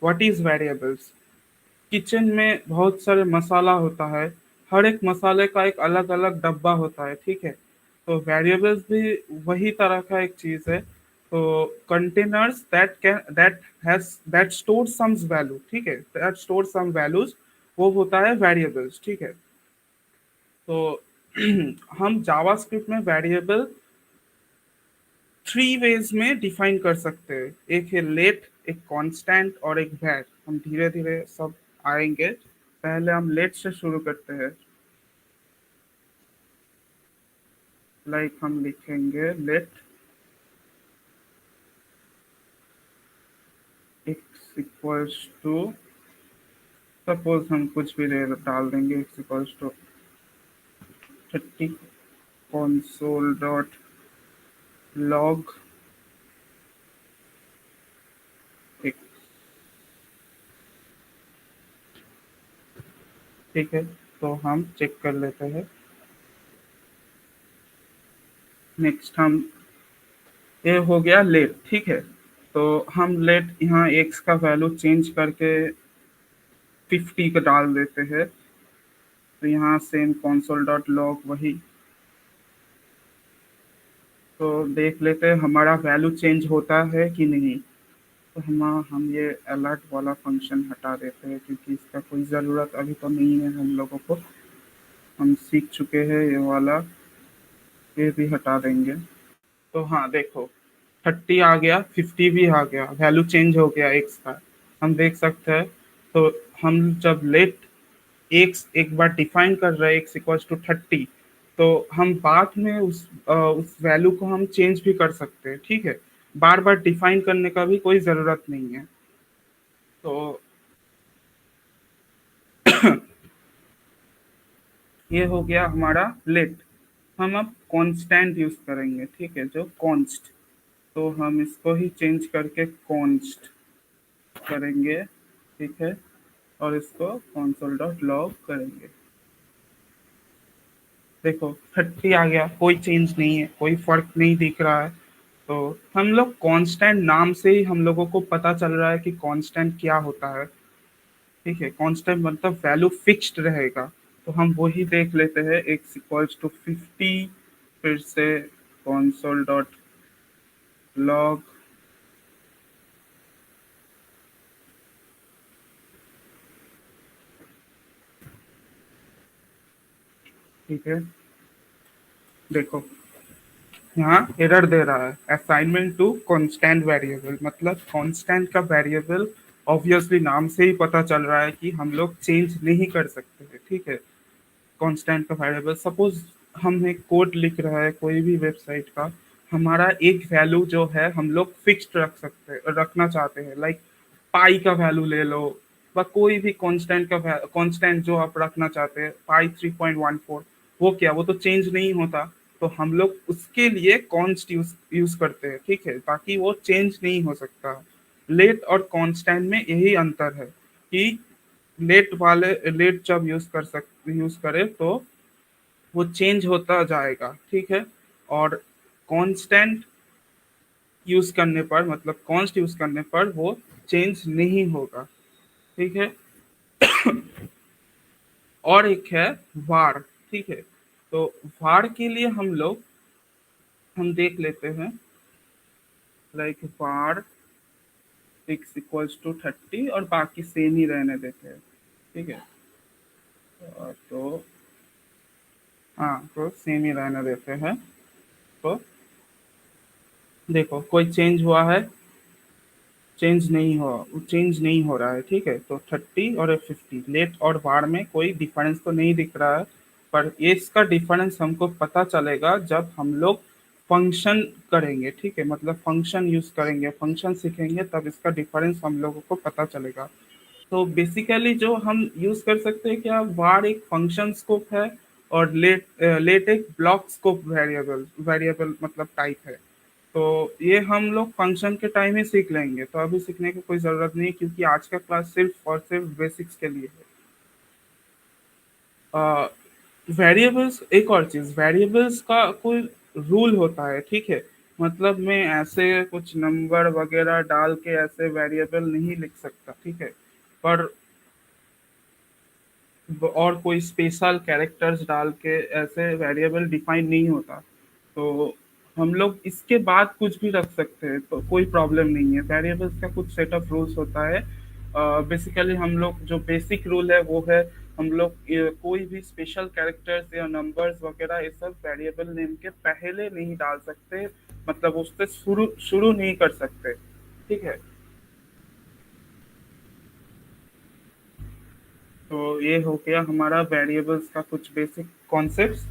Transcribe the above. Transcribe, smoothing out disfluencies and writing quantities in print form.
What is variables? Kitchen में बहुत सारे मसाला होता है, हर एक मसाले का एक अलग अलग डब्बा होता है, ठीक है। तो वेरिएबल्स भी वही तरह का एक चीज है। तो containers that store some value, ठीक है, दैट स्टोर सम वैल्यूज, वो होता है वेरिएबल्स, ठीक है। तो हम जावास्क्रिप्ट में वेरिएबल थ्री वेज में डिफाइन कर सकते हैं। एक है लेट, एक कांस्टेंट और एक var। हम धीरे धीरे सब आएंगे। पहले हम लेट से शुरू करते हैं। लाइक हम लिखेंगे let x equals to, suppose हम कुछ भी डाल देंगे, x equals to 30 console dot log x, ठीक है। तो हम चेक कर लेते हैं। नेक्स्ट हम, ये हो गया लेट, ठीक है। तो हम लेट यहाँ x का वैल्यू चेंज करके 50 का डाल देते हैं। तो यहाँ सेम console डॉट लॉग वही। तो देख लेते हैं हमारा वैल्यू चेंज होता है कि नहीं। तो हम ये अलर्ट वाला फंक्शन हटा देते हैं क्योंकि इसका कोई ज़रूरत अभी तो नहीं है हम लोगों को। हम सीख चुके हैं ये वाला, ये भी हटा देंगे। तो हाँ देखो, 30 आ गया, 50 भी आ गया, वैल्यू चेंज हो गया एक्स का, हम देख सकते हैं। तो हम जब लेट एक्स एक बार डिफाइन कर रहे हैं एक्स इक्वल्स टू 30, तो हम बाद में उस वैल्यू को हम चेंज भी कर सकते हैं, ठीक है। बार बार डिफाइन करने का भी कोई ज़रूरत नहीं है। तो ये हो गया हमारा लेट। हम अब कांस्टेंट यूज करेंगे, ठीक है, जो कॉन्स्ट। तो हम इसको ही चेंज करके कॉन्स्ट करेंगे, ठीक है। और इसको console डॉट लॉग करेंगे। देखो 30 आ गया, कोई चेंज नहीं है, कोई फर्क नहीं दिख रहा है। तो हम लोग कांस्टेंट नाम से ही हम लोगों को पता चल रहा है कि कांस्टेंट क्या होता है, ठीक है। कांस्टेंट मतलब वैल्यू फिक्स्ड रहेगा। तो हम वही देख लेते हैं, x इक्वल्स टू 50, फिर से console डॉट लॉग, ठीक है। देखो यहाँ एरर दे रहा है, असाइनमेंट टू कांस्टेंट वेरिएबल, मतलब कांस्टेंट का वेरिएबल ऑब्वियसली नाम से ही पता चल रहा है कि हम लोग चेंज नहीं कर सकते हैं, ठीक है। कांस्टेंट का वेरिएबल, सपोज हम एक कोड लिख रहा है कोई भी वेबसाइट का, हमारा एक वैल्यू जो है हम लोग फिक्स्ड रखना चाहते हैं, लाइक पाई का वैल्यू ले लो, व कोई भी कांस्टेंट जो आप रखना चाहते हैं, पाई 3.14, वो क्या, वो तो चेंज नहीं होता। तो हम लोग उसके लिए कॉन्स्ट यूज करते हैं, ठीक है, ताकि वो चेंज नहीं हो सकता। लेट और कांस्टेंट में यही अंतर है कि लेट जब यूज करे तो वो चेंज होता जाएगा, ठीक है। और कांस्टेंट यूज करने पर, मतलब कॉन्स्ट यूज करने पर वो चेंज नहीं होगा, ठीक है। और एक है वार, ठीक है। तो वार के लिए हम देख लेते हैं, like var x equals to 30 और बाकी सेम ही रहने देते हैं, ठीक है। तो हाँ, तो सेम ही रहने देते हैं। तो देखो कोई चेंज हुआ है, चेंज नहीं हो रहा है, ठीक है। तो 30 और 50 लेट और वार में कोई डिफरेंस तो नहीं दिख रहा है। पर इसका डिफरेंस हमको पता चलेगा जब हम लोग फंक्शन करेंगे, ठीक है, मतलब फंक्शन यूज करेंगे, फंक्शन सीखेंगे, तब इसका डिफरेंस हम लोगों को पता चलेगा। तो बेसिकली जो हम यूज कर सकते हैं, क्या var एक फंक्शन स्कोप है, और लेट एक ब्लॉक स्कोप वेरिएबल मतलब टाइप है। तो ये हम लोग फंक्शन के टाइम ही सीख लेंगे, तो अभी सीखने की कोई ज़रूरत नहीं, क्योंकि आज का क्लास सिर्फ और सिर्फ बेसिक्स के लिए है। वेरिएबल्स, एक और चीज़, वेरिएबल्स का कोई रूल होता है, ठीक है। मतलब मैं ऐसे कुछ नंबर वगैरह डाल के ऐसे वेरिएबल नहीं लिख सकता, ठीक है। पर और कोई स्पेशल कैरेक्टर्स डाल के ऐसे वेरिएबल डिफाइन नहीं होता। तो हम लोग इसके बाद कुछ भी रख सकते हैं, तो कोई प्रॉब्लम नहीं है। वेरिएबल्स का कुछ सेट ऑफ रूल्स होता है। बेसिकली हम लोग जो बेसिक रूल है वो है, हम लोग कोई भी स्पेशल कैरेक्टर्स या नंबर्स वगैरह ये सब वेरिएबल नेम के पहले नहीं डाल सकते, मतलब उससे शुरू शुरू नहीं कर सकते, ठीक है। तो ये हो गया हमारा वेरिएबल्स का कुछ बेसिक कॉन्सेप्ट्स।